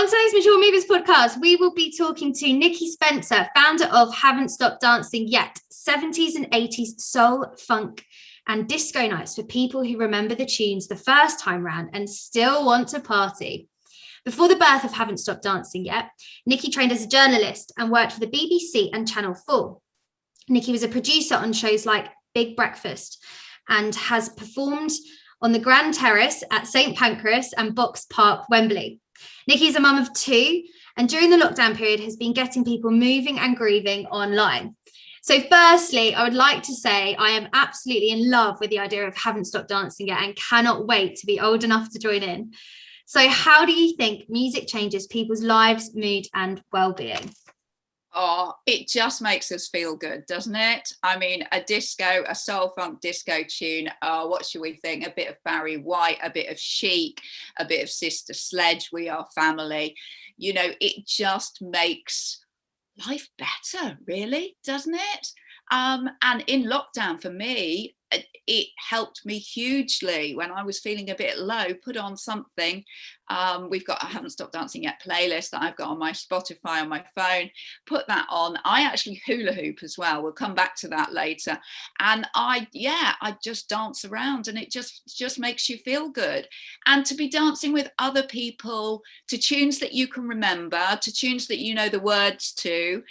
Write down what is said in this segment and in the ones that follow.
On today's Mature Movers podcast, we will be talking to Nikki Spencer, founder of Haven't Stopped Dancing Yet, 70s and 80s soul, funk and disco nights for people who remember the tunes the first time round and still want to party. Before the birth of Haven't Stopped Dancing Yet, Nikki trained as a journalist and worked for the BBC and Channel 4. Nikki was a producer on shows like Big Breakfast and has performed on the Grand Terrace at St Pancras and Box Park, Wembley. Nikki is a mum of two, and during the lockdown period has been getting people moving and grooving online. So firstly, I would like to say I am absolutely in love with the idea of Haven't Stopped Dancing Yet and cannot wait to be old enough to join in. So how do you think music changes people's lives, mood and well-being? Oh, it just makes us feel good, doesn't it? I mean, a soul funk disco tune. Oh, what should we think? A bit of Barry White, a bit of CHIC, a bit of Sister Sledge, We Are Family. You know, it just makes life better, really, doesn't it? And in lockdown for me, it helped me hugely when I was feeling a bit low. Put on something. We've got a Haven't Stopped Dancing Yet playlist that I've got on my Spotify on my phone. Put that on. I actually hula hoop as well. We'll come back to that later. And I just dance around, and it just makes you feel good. And to be dancing with other people to tunes that you can remember, to tunes that you know the words to,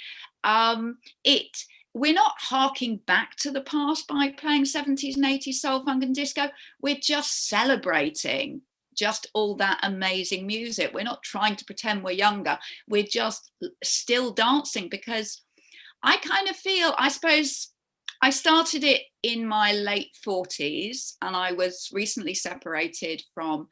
we're not harking back to the past by playing 70s and 80s soul, funk and disco. We're just celebrating just all that amazing music. We're not trying to pretend we're younger. We're just still dancing, because I kind of feel, I suppose I started it in my late 40s, and I was recently separated from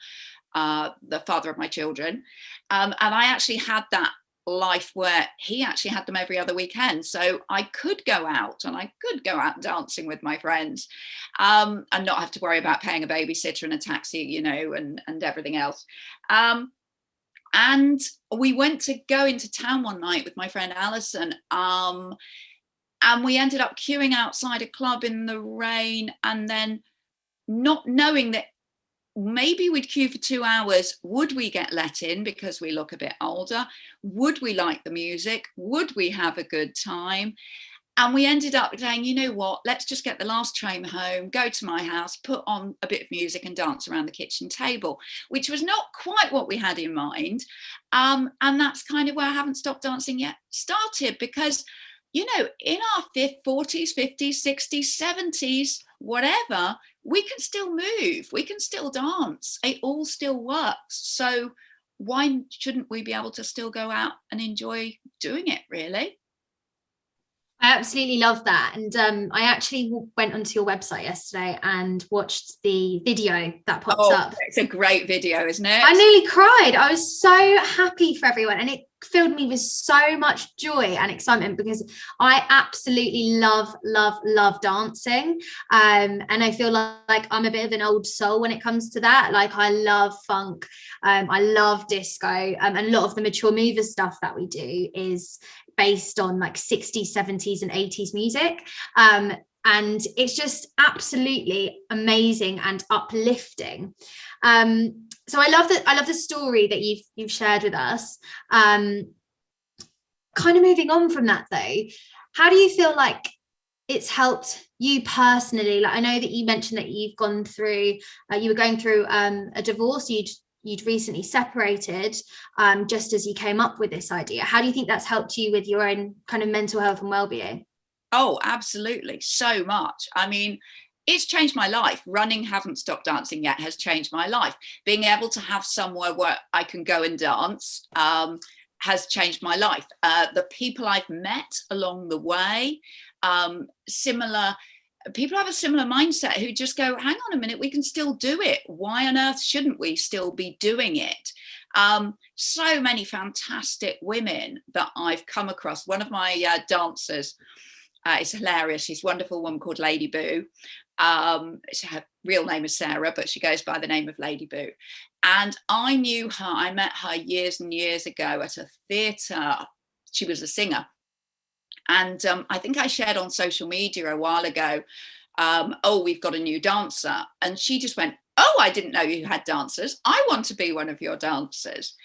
the father of my children. And I actually had that life where he actually had them every other weekend, so I could go out dancing with my friends, and not have to worry about paying a babysitter and a taxi, you know, and everything else. And we went to go into town one night with my friend Alison, and we ended up queuing outside a club in the rain, and then not knowing that maybe we'd queue for 2 hours. Would we get let in because we look a bit older? Would we like the music? Would we have a good time? And we ended up saying, you know what, let's just get the last train home, go to my house, put on a bit of music and dance around the kitchen table, which was not quite what we had in mind. And that's kind of where I Haven't Stopped Dancing Yet started, because, you know, in our 40s, 50s, 60s, 70s, whatever, we can still move, we can still dance, it all still works. So why shouldn't we be able to still go out and enjoy doing it, really? I absolutely love that. And I actually went onto your website yesterday and watched the video that pops up. It's a great video, isn't it? I nearly cried. I was so happy for everyone, and it filled me with so much joy and excitement, because I absolutely love dancing. And I feel like I'm a bit of an old soul when it comes to that. Like, I love funk, I love disco, and a lot of the Mature Movers stuff that we do is based on like 60s, 70s and 80s music. And it's just absolutely amazing and uplifting. So I love the story that you've shared with us. Kind of moving on from that though, how do you feel like it's helped you personally? Like, I know that you mentioned that you've gone through, you were going through a divorce, you'd recently separated, just as you came up with this idea. How do you think that's helped you with your own kind of mental health and well-being? Oh, absolutely, so much. I mean, it's changed my life. Running Haven't Stopped Dancing Yet has changed my life. Being able to have somewhere where I can go and dance has changed my life. The people I've met along the way, people have a similar mindset, who just go, hang on a minute, we can still do it. Why on earth shouldn't we still be doing it? So many fantastic women that I've come across. One of my dancers, is hilarious. She's a wonderful woman called Lady Boo. Her real name is Sarah, but she goes by the name of Lady Boo. And I knew her, I met her years and years ago at a theatre. She was a singer. And I think I shared on social media a while ago, we've got a new dancer. And she just went, oh, I didn't know you had dancers. I want to be one of your dancers.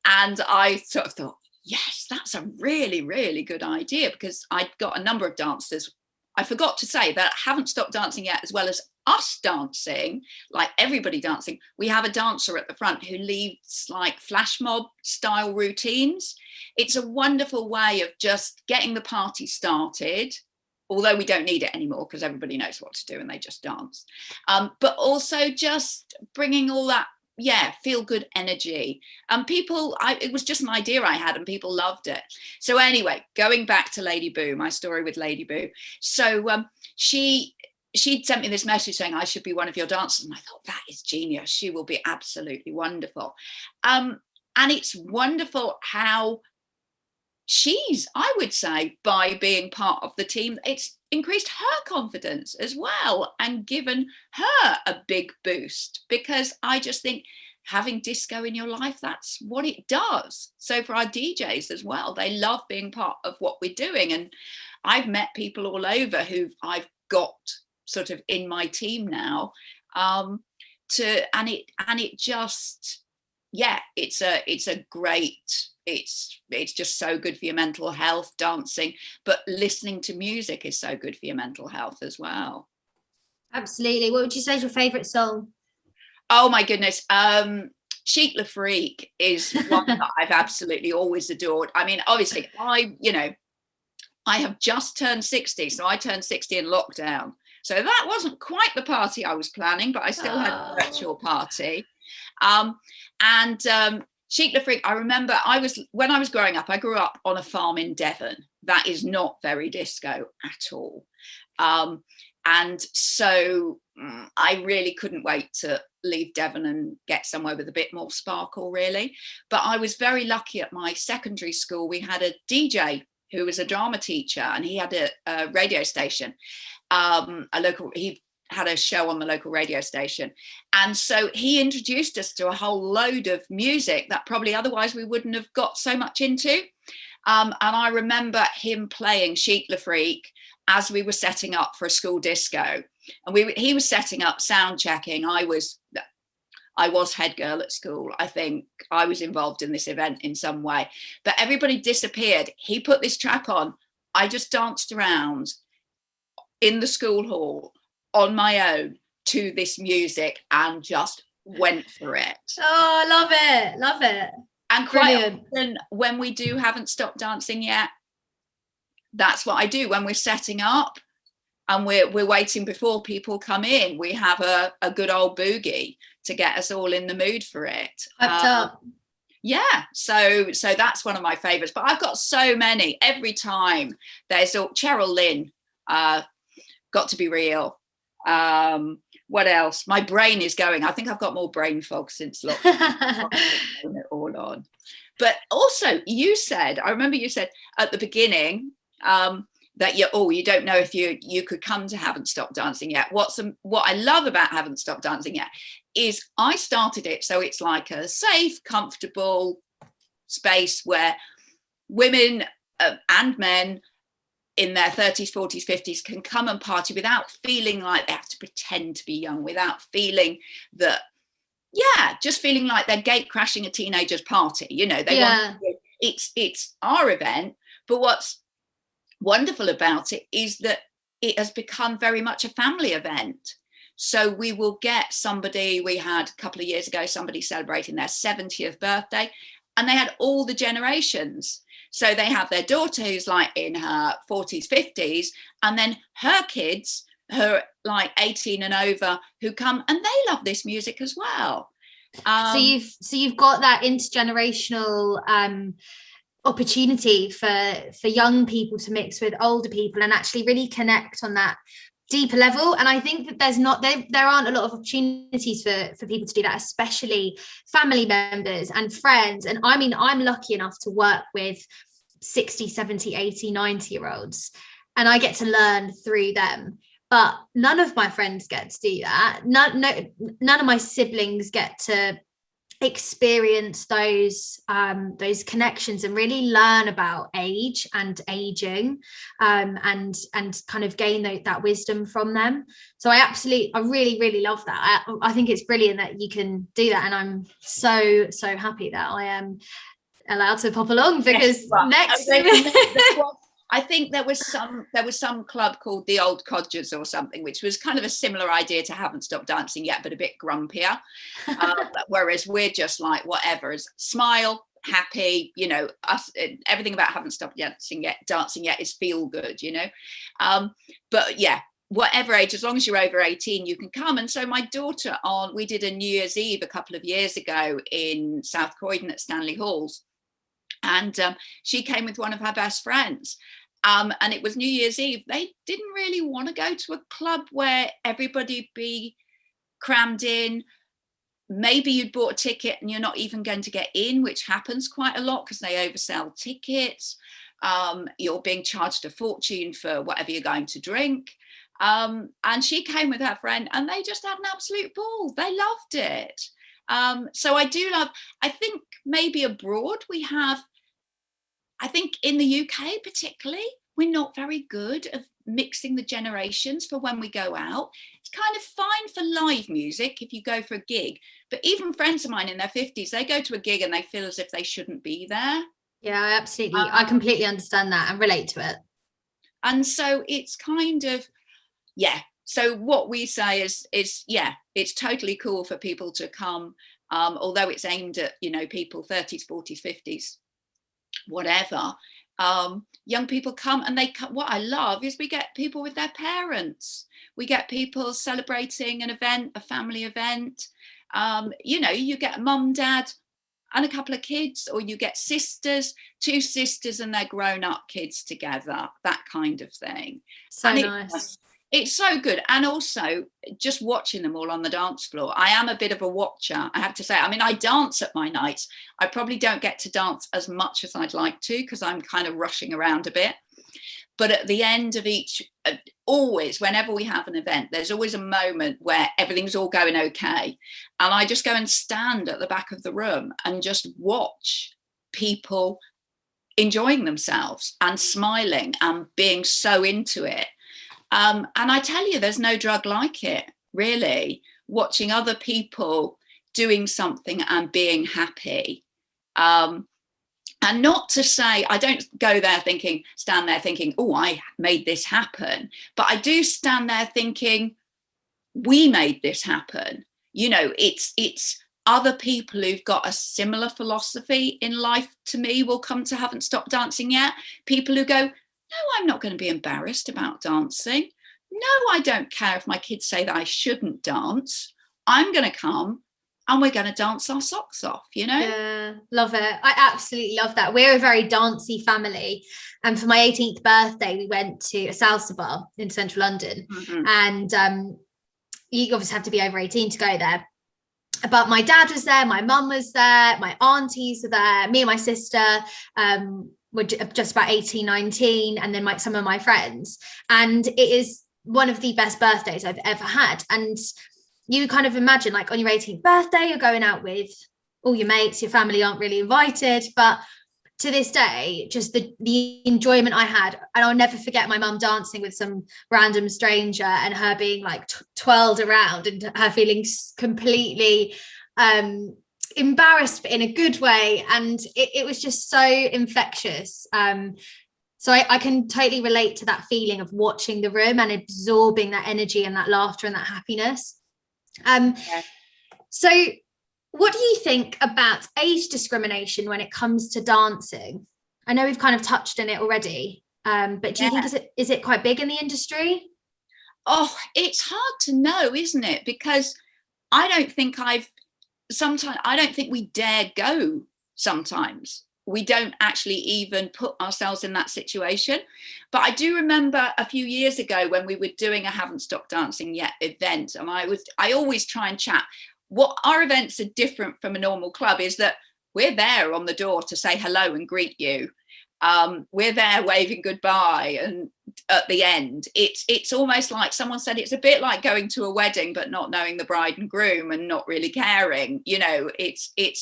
And I sort of thought, yes, that's a really, really good idea, because I'd got a number of dancers. I forgot to say that haven't stopped dancing yet, as well as us dancing, like everybody dancing. We have a dancer at the front who leads like flash mob style routines. It's a wonderful way of just getting the party started, although we don't need it anymore because everybody knows what to do and they just dance. But also just bringing all that, feel good energy. People, it was just an idea I had and people loved it. So anyway, going back to Lady Boo, my story with Lady Boo. So she'd sent me this message saying I should be one of your dancers. And I thought, that is genius. She will be absolutely wonderful. And it's wonderful how she's, I would say, by being part of the team, it's increased her confidence as well and given her a big boost, because I just think having disco in your life, that's what it does. So for our DJs as well, they love being part of what we're doing. And I've met people all over who I've got sort of in my team now, and it just, it's a great, it's just so good for your mental health, dancing, but listening to music is so good for your mental health as well. Absolutely. What would you say is your favorite song? Oh my goodness. Chic Le Freak is one that I've absolutely always adored. I mean, obviously I have just turned 60, so I turned 60 in lockdown. So that wasn't quite the party I was planning, but I still had a virtual party. Chic Le Freak, I remember when I was growing up, I grew up on a farm in Devon. That is not very disco at all. And so I really couldn't wait to leave Devon and get somewhere with a bit more sparkle, really. But I was very lucky at my secondary school. We had a DJ who was a drama teacher, and he had a radio station, he had a show on the local radio station. And so he introduced us to a whole load of music that probably otherwise we wouldn't have got so much into. And I remember him playing Chic Le Freak as we were setting up for a school disco. And he was setting up, sound checking. I was head girl at school. I think I was involved in this event in some way, but everybody disappeared. He put this track on. I just danced around in the school hall on my own to this music and just went for it. Oh, love it. And quite often when we haven't stopped dancing yet, that's what I do when we're setting up and we're waiting before people come in. We have a good old boogie to get us all in the mood for it. Yeah, so that's one of my favorites, but I've got so many. Every time there's Cheryl Lynn, Got to Be Real. What else? My brain is going. I think I've got more brain fog since lockdown. It all on. But also I remember you said at the beginning that you don't know if you could come to Haven't Stopped Dancing Yet. What I love about Haven't Stopped Dancing Yet is I started it so it's like a safe, comfortable space where women and men in their 30s, 40s, 50s can come and party without feeling like they have to pretend to be young, without feeling that, just feeling like they're gate crashing a teenager's party. It's our event, but what's wonderful about it is that it has become very much a family event. So we will get somebody, we had a couple of years ago, somebody celebrating their 70th birthday, and they had all the generations. So they have their daughter who's like in her 40s, 50s, and then her kids who are like 18 and over who come, and they love this music as well. So you've got that intergenerational opportunity for young people to mix with older people and actually really connect on that deeper level. And I think that there aren't a lot of opportunities for people to do that, especially family members and friends. And I mean, I'm lucky enough to work with 60, 70, 80, 90-year-olds, and I get to learn through them. But none of my friends get to do that. None of my siblings get to experience those connections and really learn about age and aging, and kind of gain that wisdom from them. So I really love that. I think it's brilliant that you can do that, and I'm so happy that I am allowed to pop along, because I think there was some club called the Old Codgers or something, which was kind of a similar idea to Haven't Stopped Dancing Yet, but a bit grumpier. Whereas we're just like, whatever, is smile, happy, you know, us, everything about Haven't Stopped Dancing Yet is feel good, you know. But yeah, whatever age, as long as you're over 18, you can come. And so my daughter, we did a New Year's Eve a couple of years ago in South Croydon at Stanley Halls. And she came with one of her best friends. And it was New Year's Eve. They didn't really want to go to a club where everybody'd be crammed in. Maybe you'd bought a ticket and you're not even going to get in, which happens quite a lot because they oversell tickets. You're being charged a fortune for whatever you're going to drink. And she came with her friend and they just had an absolute ball. They loved it. So I think maybe abroad I think in the UK particularly, we're not very good at mixing the generations for when we go out. It's kind of fine for live music if you go for a gig, but even friends of mine in their 50s, they go to a gig and they feel as if they shouldn't be there. Yeah, absolutely. I completely understand that and relate to it. And so it's kind of, yeah. So what we say is yeah, it's totally cool for people to come, although it's aimed at, you know, people 30s, 40s, 50s, whatever. Young people come and what I love is we get people with their parents. We get people celebrating an event, a family event. You know, you get mum, dad, and a couple of kids, or you get two sisters and their grown-up kids together, that kind of thing. So nice. It's so good. And also just watching them all on the dance floor. I am a bit of a watcher, I have to say. I mean, I dance at my nights. I probably don't get to dance as much as I'd like to because I'm kind of rushing around a bit. But at the end of always, whenever we have an event, there's always a moment where everything's all going okay. And I just go and stand at the back of the room and just watch people enjoying themselves and smiling and being so into it. And I tell you, there's no drug like it, really, watching other people doing something and being happy. And not to say, I don't stand there thinking, oh, I made this happen. But I do stand there thinking, we made this happen. You know, it's other people who've got a similar philosophy in life to me will come to Haven't Stopped Dancing Yet. People who go, no, I'm not going to be embarrassed about dancing. No, I don't care if my kids say that I shouldn't dance. I'm going to come and we're going to dance our socks off, you know? Yeah, love it. I absolutely love that. We're a very dancey family. And for my 18th birthday, we went to a salsa bar in central London. Mm-hmm. And you obviously have to be over 18 to go there. But my dad was there, my mum was there, my aunties were there, me and my sister were just about 18, 19, and then some of my friends. And it is one of the best birthdays I've ever had. And you kind of imagine, like, on your 18th birthday, you're going out with all your mates, your family aren't really invited. But to this day, just the enjoyment I had, and I'll never forget my mum dancing with some random stranger and her being like twirled around and her feeling completely embarrassed, but in a good way. And it was just so infectious. So I can totally relate to that feeling of watching the room and absorbing that energy and that laughter and that happiness. So what do you think about age discrimination when it comes to dancing? I know we've kind of touched on it already, but do you think is it quite big in the industry? Oh, it's hard to know, isn't it? Because I don't think we dare go sometimes. We don't actually even put ourselves in that situation. But I do remember a few years ago when we were doing a Haven't Stopped Dancing Yet event, and I always try and chat. What our events are different from a normal club is that we're there on the door to say hello and greet you. We're there waving goodbye, and at the end. It's almost like someone said, it's a bit like going to a wedding but not knowing the bride and groom and not really caring. You know, it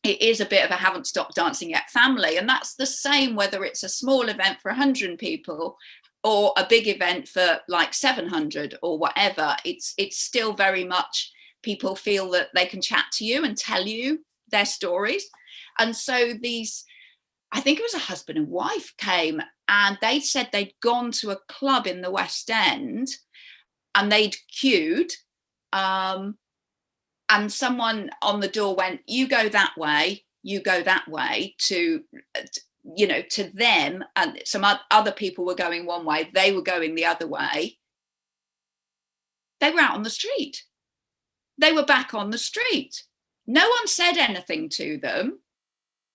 is a bit of a haven't stopped dancing yet family. And that's the same whether it's a small event for 100 people or a big event for like 700 or whatever. It's still very much, people feel that they can chat to you and tell you their stories. And so these, I think it was a husband and wife came, and they said they'd gone to a club in the West End and they'd queued, and someone on the door went, you go that way, to, you know, to them, and some other people were going one way, they were going the other way. They were out on the street. They were back on the street. No one said anything to them.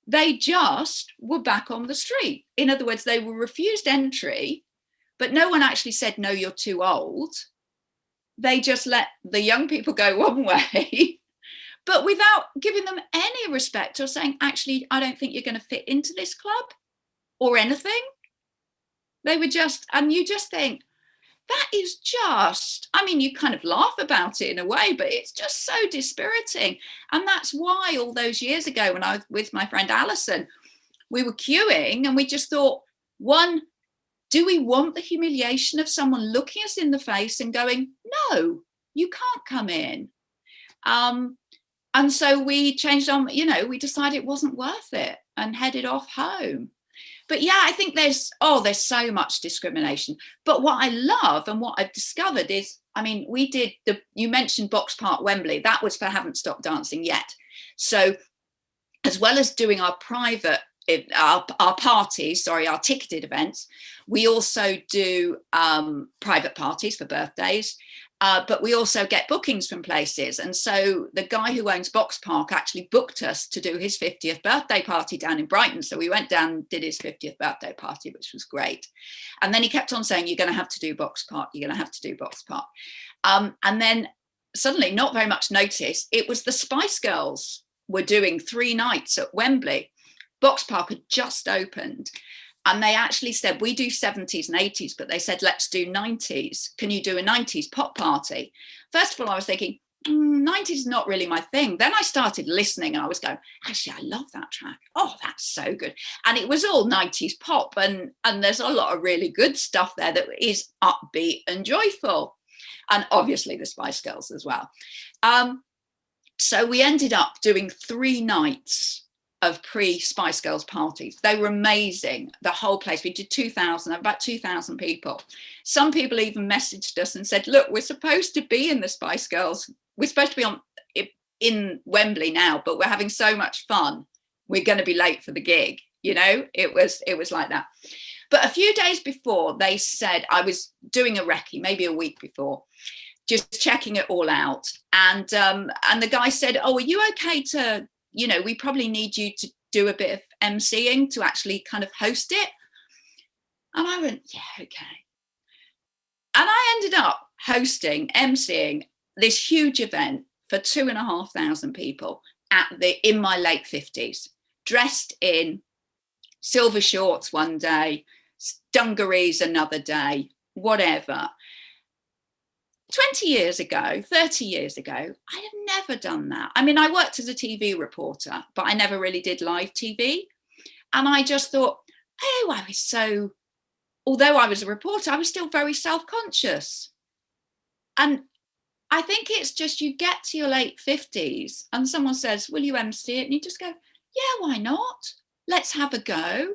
They just were back on the street. In other words, they were refused entry, but no one actually said, no, you're too old. They just let the young people go one way, but without giving them any respect or saying, actually, I don't think you're going to fit into this club or anything. They were just, and you just think, that is just, I mean, you kind of laugh about it in a way, but it's just so dispiriting. And that's why all those years ago, when I was with my friend Alison, we were queuing and we just thought, one, do we want the humiliation of someone looking us in the face and going, no, you can't come in? And so we changed on, you know, we decided it wasn't worth it and headed off home. But yeah, I think there's so much discrimination. But what I love and what I've discovered is, I mean, we did you mentioned Box Park Wembley, that was for Haven't Stopped Dancing Yet. So as well as doing our private, our parties, our ticketed events, we also do private parties for birthdays. But we also get bookings from places. And so the guy who owns Box Park actually booked us to do his 50th birthday party down in Brighton. So we went down and did his 50th birthday party, which was great. And then he kept on saying, you're going to have to do Box Park. You're going to have to do Box Park. And then suddenly, not very much notice, it was the Spice Girls were doing 3 nights at Wembley. Box Park had just opened. And they actually said, we do 70s and 80s, but they said, let's do 90s. Can you do a 90s pop party? First of all, I was thinking, 90s is not really my thing. Then I started listening and I was going, actually, I love that track. Oh, that's so good. And it was all 90s pop. And there's a lot of really good stuff there that is upbeat and joyful. And obviously the Spice Girls as well. So we ended up doing 3 nights of pre-Spice Girls parties. They were amazing, the whole place. We did about 2,000 people. Some people even messaged us and said, look, we're supposed to be in the Spice Girls. We're supposed to be in Wembley now, but we're having so much fun. We're going to be late for the gig. You know, it was like that. But a few days before, they said, I was doing a recce, maybe a week before, just checking it all out. And the guy said, oh, are you okay to, you know, we probably need you to do a bit of emceeing to actually kind of host it. And I went, yeah, okay. And I ended up emceeing this huge event for 2,500 people in my late 50s, dressed in silver shorts one day, dungarees another day, whatever. 20 years ago, 30 years ago, I'd have never done that. I mean, I worked as a TV reporter, but I never really did live TV. And I just thought, oh, although I was a reporter, I was still very self-conscious. And I think it's just, you get to your late 50s and someone says, will you MC it? And you just go, yeah, why not? Let's have a go.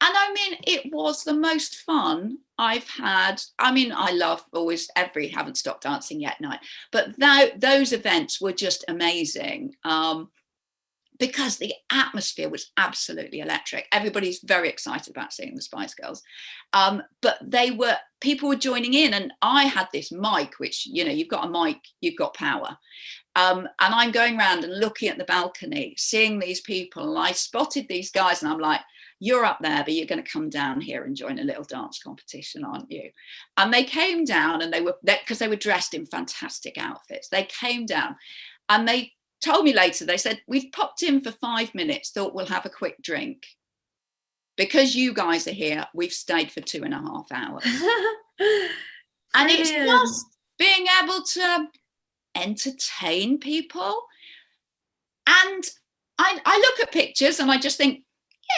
And I mean, it was the most fun I've had. I mean, I love always every Haven't Stopped Dancing Yet night, but those events were just amazing because the atmosphere was absolutely electric. Everybody's very excited about seeing the Spice Girls. But people were joining in, and I had this mic, which, you know, you've got a mic, you've got power. And I'm going around and looking at the balcony, seeing these people, and I spotted these guys and I'm like, you're up there, but you're going to come down here and join a little dance competition, aren't you? And they came down, and because they were dressed in fantastic outfits. They came down and they told me later, they said, we've popped in for 5 minutes, thought we'll have a quick drink. because you guys are here, we've stayed for 2.5 hours. And it's Brilliant. just being able to entertain people. And I look at pictures and I just think,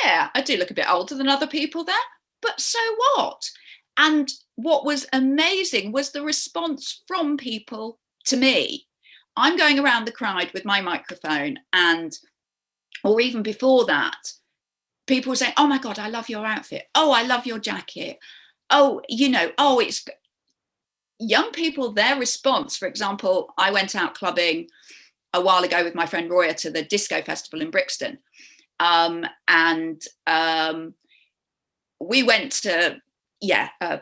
yeah, I do look a bit older than other people there, but so what? And what was amazing was the response from people to me. I'm going around the crowd with my microphone, or even before that, people were saying, oh my God, I love your outfit. Oh, I love your jacket. Oh, it's young people, their response. For example, I went out clubbing a while ago with my friend Roya to the disco festival in Brixton. We went to, I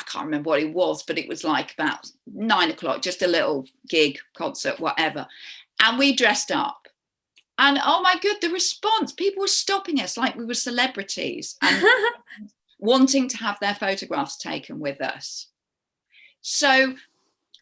can't remember what it was, but it was like about 9 o'clock, just a little gig, concert, whatever. And we dressed up. And oh my God, the response, people were stopping us like we were celebrities and wanting to have their photographs taken with us. So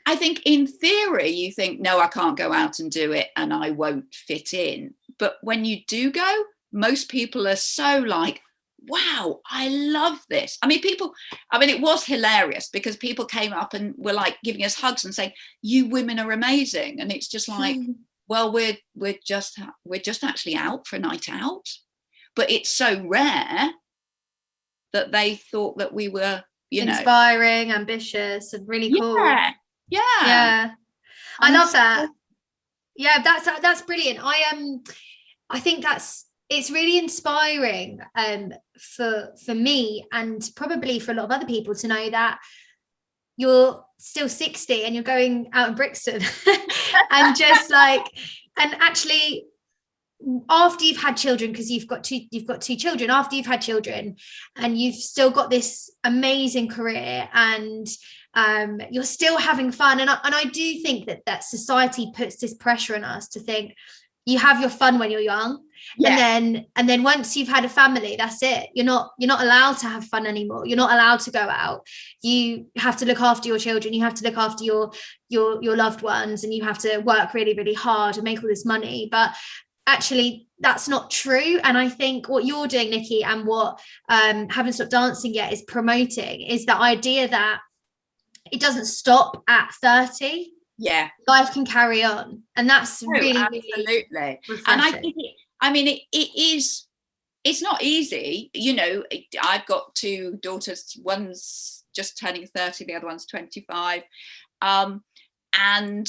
I think in theory, you think, no, I can't go out and do it and I won't fit in. But when you do go, most people are so like, wow, I love this. It was hilarious because people came up and were like giving us hugs and saying, you women are amazing. And it's just like, well, we're just actually out for a night out. But it's so rare that they thought that we were, inspiring, ambitious, and really cool. Yeah. I love that. Yeah, that's brilliant. I think it's really inspiring for me, and probably for a lot of other people, to know that you're still 60 and you're going out in Brixton and just like, and actually after you've had children, because you've got two children, after you've had children and you've still got this amazing career and you're still having fun, and I do think that society puts this pressure on us to think you have your fun when you're young, and then once you've had a family, that's it. You're not allowed to have fun anymore. You're not allowed to go out. You have to look after your children. You have to look after your loved ones, and you have to work really, really hard and make all this money. But actually, that's not true. And I think what you're doing, Nikki, and what Haven't Stopped Dancing Yet is promoting is the idea that it doesn't stop at 30. Yeah, life can carry on, and that's really absolutely. Refreshing. And I think it is. It's not easy, I've got two daughters. One's just turning 30, the other one's 25, and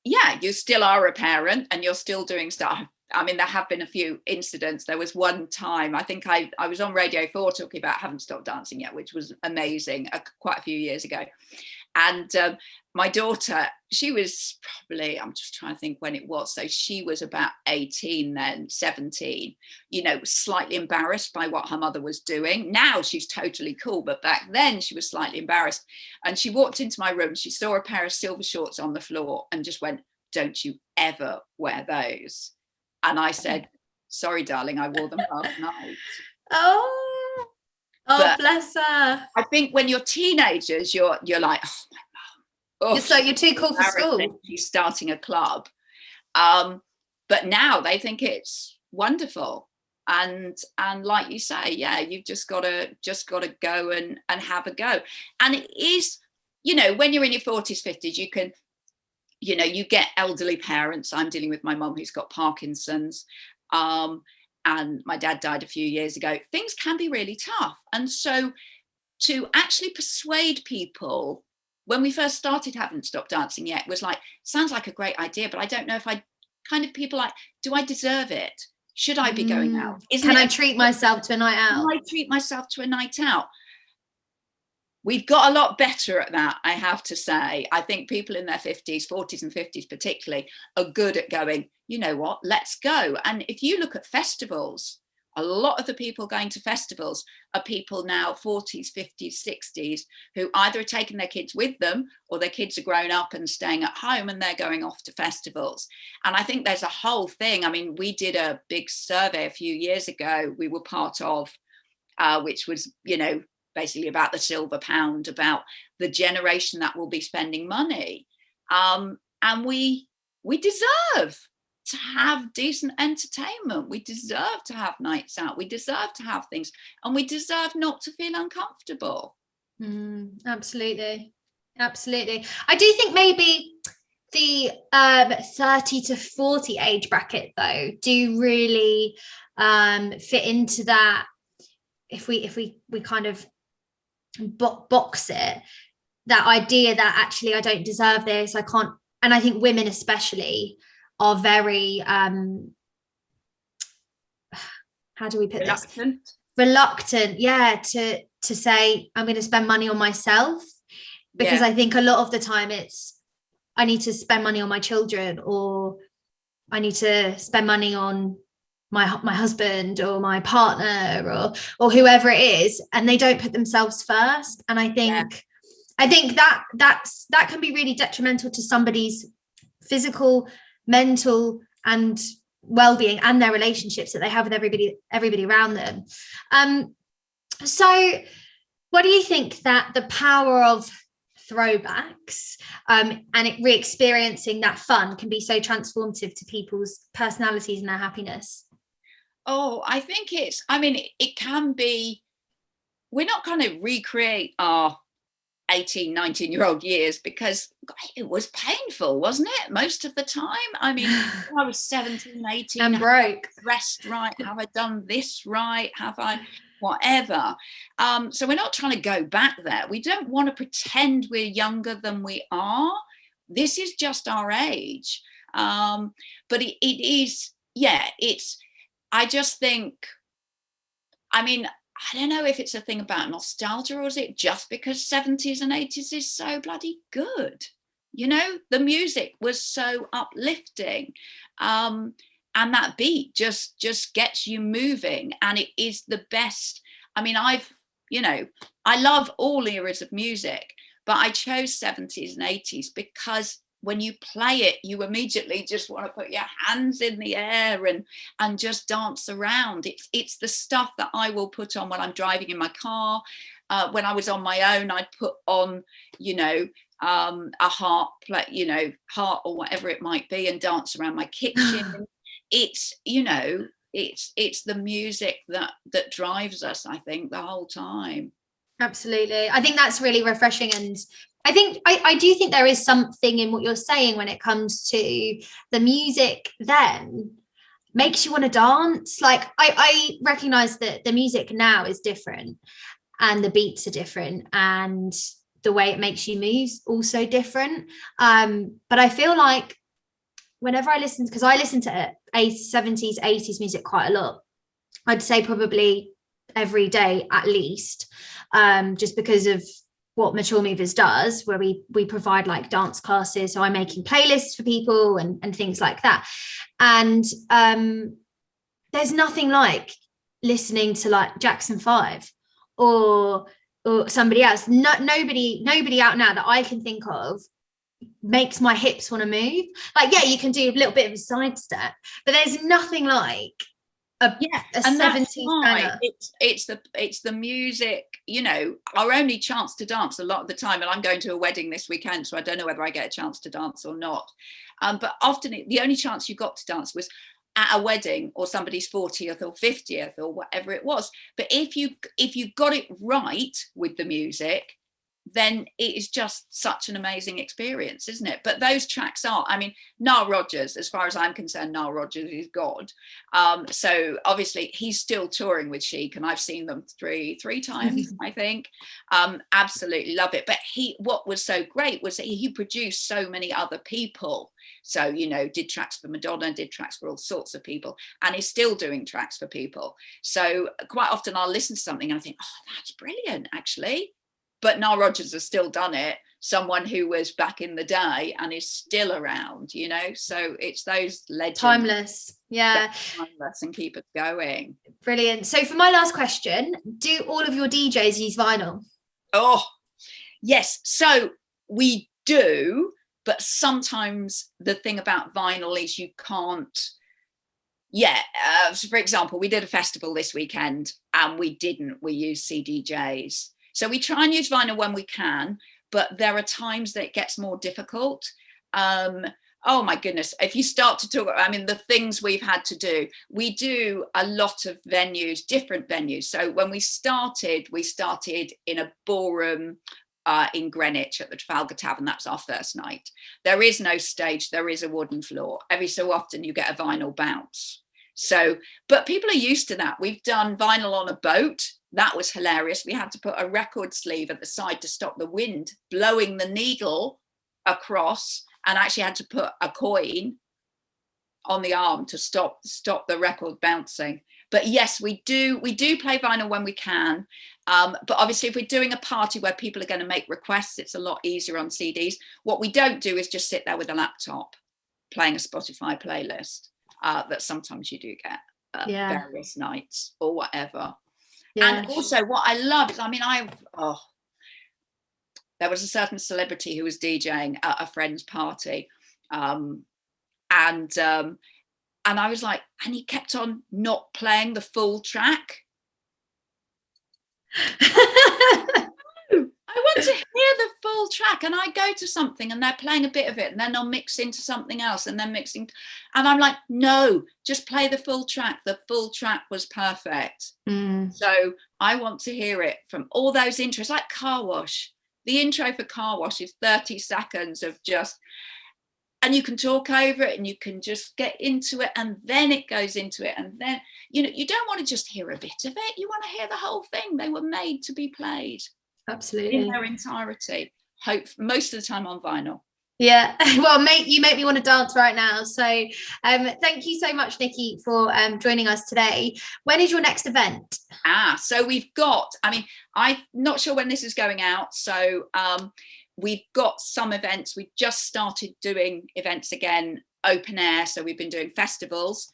you still are a parent, and you're still doing stuff. There have been a few incidents. There was one time, I think I was on Radio 4 talking about Haven't Stopped Dancing Yet, which was amazing, quite a few years ago. And my daughter, she was probably, I'm just trying to think when it was. So she was about 18 then, 17, slightly embarrassed by what her mother was doing. Now she's totally cool, but back then she was slightly embarrassed. And she walked into my room, she saw a pair of silver shorts on the floor and just went, don't you ever wear those. And I said, sorry, darling, I wore them last night. Oh, but bless her. I think when you're teenagers, you're like, oh my mum. So you're too cool for school. She's starting a club. But now they think it's wonderful. And like you say, you've just got to go and have a go. And it is, when you're in your 40s, 50s, you can, you get elderly parents. I'm dealing with my mum who's got Parkinson's. And my dad died a few years ago. Things can be really tough. And so to actually persuade people, when we first started Haven't Stopped Dancing Yet, was like, sounds like a great idea, but I don't know if people like, do I deserve it? Should I be going out? Can I treat myself to a night out? Can I treat myself to a night out? We've got a lot better at that, I have to say. I think people in their 50s, 40s and 50s particularly, are good at going, you know what, let's go. And if you look at festivals, a lot of the people going to festivals are people now 40s, 50s, 60s, who either are taking their kids with them or their kids are grown up and staying at home and they're going off to festivals. And I think there's a whole thing. We did a big survey a few years ago we were part of, which was, basically about the silver pound, about the generation that will be spending money. And we deserve to have decent entertainment. We deserve to have nights out. We deserve to have things, and we deserve not to feel uncomfortable. Absolutely. Absolutely. I do think maybe the 30 to 40 age bracket, though, do really fit into that. If we kind of box it, that idea that actually I don't deserve this, I can't. And I think women especially are very how do we put this? Reluctant, yeah, to say I'm going to spend money on myself, because I think a lot of the time it's I need to spend money on my children, or I need to spend money on my husband or my partner or whoever it is, and they don't put themselves first. And I think that can be really detrimental to somebody's physical, mental, and well-being, and their relationships that they have with everybody around them. So what do you think that the power of throwbacks and it re-experiencing that fun can be so transformative to people's personalities and their happiness? I think it can be. We're not going to recreate our 18, 19-year-old years, because it was painful, wasn't it, most of the time? I mean, I was 17, 18 and broke. Dressed right, have I done this right, have I whatever? So we're not trying to go back there. We don't want to pretend we're younger than we are. This is just our age. But it is, it's, I just think, I mean, I don't know if it's a thing about nostalgia, or is it just because 70s and 80s is so bloody good? You know, the music was so uplifting. And that beat just gets you moving, and it is the best. I mean, I love all eras of music, but I chose 70s and 80s because when you play it, you immediately just want to put your hands in the air and just dance around. It's the stuff that I will put on when I'm driving in my car. When I was on my own, I'd put on, a heart or whatever it might be, and dance around my kitchen. It's the music that drives us, I think, the whole time. Absolutely. I think that's really refreshing, and I do think there is something in what you're saying when it comes to the music then makes you want to dance. Like I recognize that the music now is different, and the beats are different, and the way it makes you move is also different. But I feel like whenever I listen, because I listen to 70s, 80s music quite a lot, I'd say probably every day at least, just because of what Mature Movers does, where we provide like dance classes. So I'm making playlists for people and things like that. And there's nothing like listening to like Jackson 5 or somebody else. Nobody out now that I can think of makes my hips want to move. Like, yeah, you can do a little bit of a sidestep, but there's nothing like a 70s banger. It's the music, our only chance to dance a lot of the time. And I'm going to a wedding this weekend, so I don't know whether I get a chance to dance or not. But often the only chance you got to dance was at a wedding or somebody's 40th or 50th or whatever it was. But if you got it right with the music, then it is just such an amazing experience, isn't it? But those tracks are, I mean, Nile Rodgers, as far as I'm concerned, Nile Rodgers is God. So obviously he's still touring with CHIC, and I've seen them three times, I think. Absolutely love it. But what was so great was that he produced so many other people. So, did tracks for Madonna, did tracks for all sorts of people, and is still doing tracks for people. So quite often I'll listen to something and I think, oh, that's brilliant, actually. But Nile Rodgers has still done it, someone who was back in the day and is still around, so it's those legends. Timeless. Yeah. Timeless and keep it going. Brilliant. So for my last question, do all of your DJs use vinyl? Oh, yes. So we do, but sometimes the thing about vinyl is you can't. So for example, we did a festival this weekend and we used CDJs. So we try and use vinyl when we can, but there are times that it gets more difficult. Oh my goodness, if you start to talk, I mean, the things we've had to do, we do a lot of venues, different venues. So when we started in a ballroom in Greenwich at the Trafalgar Tavern. That's our first night. There is no stage, there is a wooden floor. Every so often you get a vinyl bounce. So, but people are used to that. We've done vinyl on a boat. That was hilarious. We had to put a record sleeve at the side to stop the wind blowing the needle across, and actually had to put a coin on the arm to stop the record bouncing. But yes, we do play vinyl when we can. But obviously, if we're doing a party where people are going to make requests, it's a lot easier on CDs. What we don't do is just sit there with a laptop playing a Spotify playlist that sometimes you do get various nights or whatever. Yeah. And also what I love is, I mean, there was a certain celebrity who was DJing at a friend's party. And I was like, and he kept on not playing the full track. I want to hear the full track, and I go to something and they're playing a bit of it and then they'll mix into something else and then mixing, and I'm like, no, just play the full track. The full track was perfect. So I want to hear it from all those intros, like Car Wash. The intro for Car Wash is 30 seconds of just, and you can talk over it and you can just get into it, and then it goes into it, and then you don't want to just hear a bit of it, you want to hear the whole thing. They were made to be played absolutely in their entirety, most of the time on vinyl. Yeah, well, you make me want to dance right now. So thank you so much, Nikki, for joining us today. When is your next event? So we've got, I mean, I'm not sure when this is going out, so we've got some events. We just started doing events again, open air, so we've been doing festivals.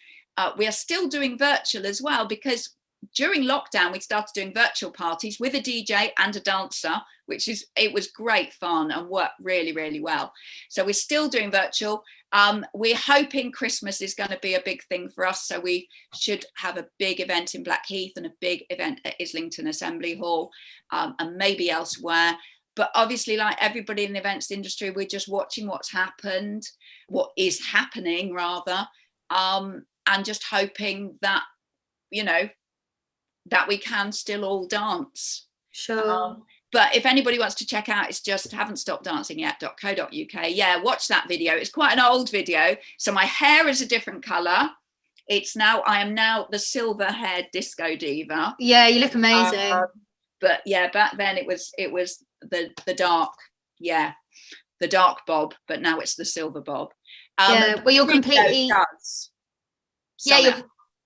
We are still doing virtual as well, because during lockdown we started doing virtual parties with a DJ and a dancer, it was great fun and worked really, really well. So we're still doing virtual. We're hoping Christmas is going to be a big thing for us, so we should have a big event in Blackheath and a big event at Islington Assembly Hall, and maybe elsewhere. But obviously, like everybody in the events industry, we're just watching what is happening rather, and just hoping that, that we can still all dance. Sure. But if anybody wants to check out, it's just haven'tstoppeddancingyet.co.uk. Yeah, watch that video. It's quite an old video. So my hair is a different colour. I am now the silver-haired disco diva. Yeah, you look amazing. But yeah, back then it was the dark, the dark bob, but now it's the silver bob. Well, you're completely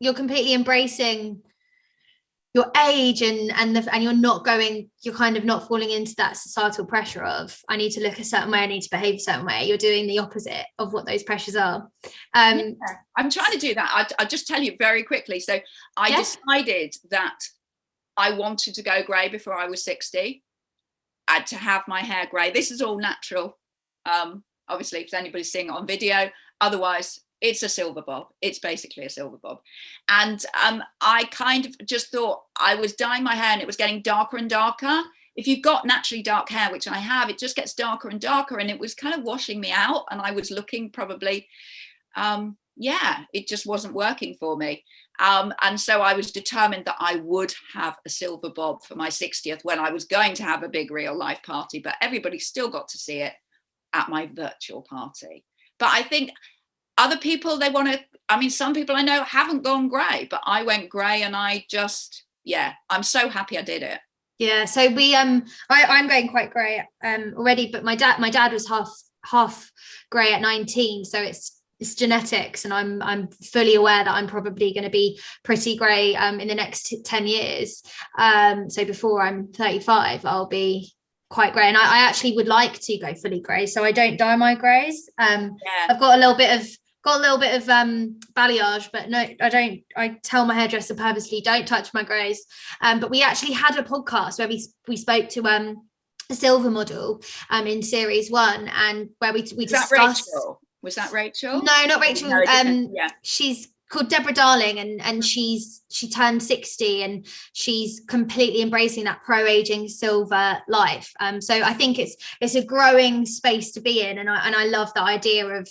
you're completely embracing your age and you're kind of not falling into that societal pressure of, I need to look a certain way, I need to behave a certain way. You're doing the opposite of what those pressures are. I'm trying to do that. I'll just tell you very quickly. So I decided that I wanted to go grey before I was 60. I had to have my hair grey. This is all natural. Obviously, if anybody's seeing it on video, otherwise it's a silver bob. It's basically a silver bob. And I kind of just thought, I was dyeing my hair and it was getting darker and darker. If you've got naturally dark hair, which I have, it just gets darker and darker, and it was kind of washing me out, and I was looking probably, it just wasn't working for me. And so I was determined that I would have a silver bob for my 60th, when I was going to have a big real life party, but everybody still got to see it at my virtual party. But I think other people, some people I know haven't gone grey, but I went grey, and I just, I'm so happy I did it. Yeah, so we I'm going quite grey already, but my dad was half grey at 19, so it's genetics, and I'm fully aware that I'm probably going to be pretty grey in the next 10 years. So before I'm 35, I'll be quite grey, and I actually would like to go fully grey, so I don't dye my greys. I've got a little bit of balayage, but no, I don't. I tell my hairdresser purposely, don't touch my greys. But we actually had a podcast where we spoke to a silver model in series 1, and where we discussed. Was that Rachel? No, not Rachel. No, she's called Deborah Darling, and she turned 60 and she's completely embracing that pro-aging silver life. So I think it's a growing space to be in, and I love the idea of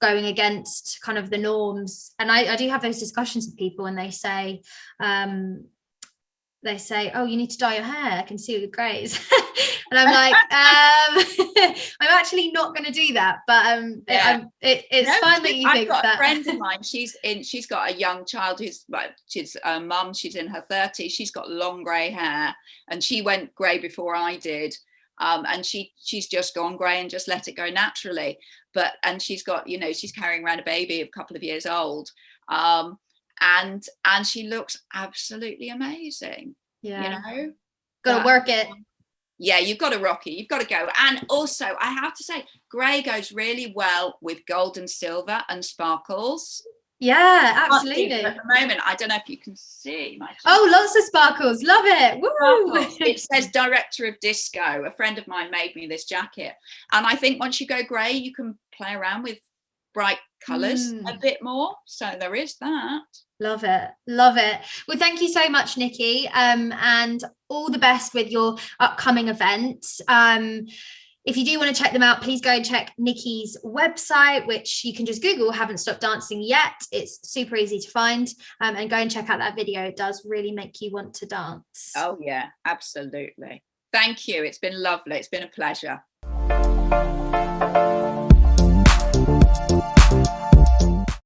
going against kind of the norms. And I do have those discussions with people, and they say, oh, you need to dye your hair, I can see all the grays. And I'm like, I'm actually not going to do that, but it's fun that you think that. I've got a friend of mine, she's got a young child she's a mum, she's in her 30s, she's got long grey hair, and she went grey before I did, and she's just gone grey and just let it go naturally. And she's got, she's carrying around a baby a couple of years old, and she looks absolutely amazing. Gotta work it. Yeah, you've got to rock it, you've got to go. And also I have to say, grey goes really well with gold and silver and sparkles. Yeah, absolutely. At the moment, I don't know if you can see my lots of sparkles, love it. Woo! It says director of disco. A friend of mine made me this jacket, and I think once you go grey, you can play around with bright colours a bit more, so there is that. Love it. Well, thank you so much, Nikki, and all the best with your upcoming events. If you do want to check them out, please go and check Nikki's website, which you can just Google Haven't Stopped Dancing Yet. It's super easy to find, and go and check out that video. It does really make you want to dance. Oh yeah, absolutely. Thank you, it's been lovely, it's been a pleasure.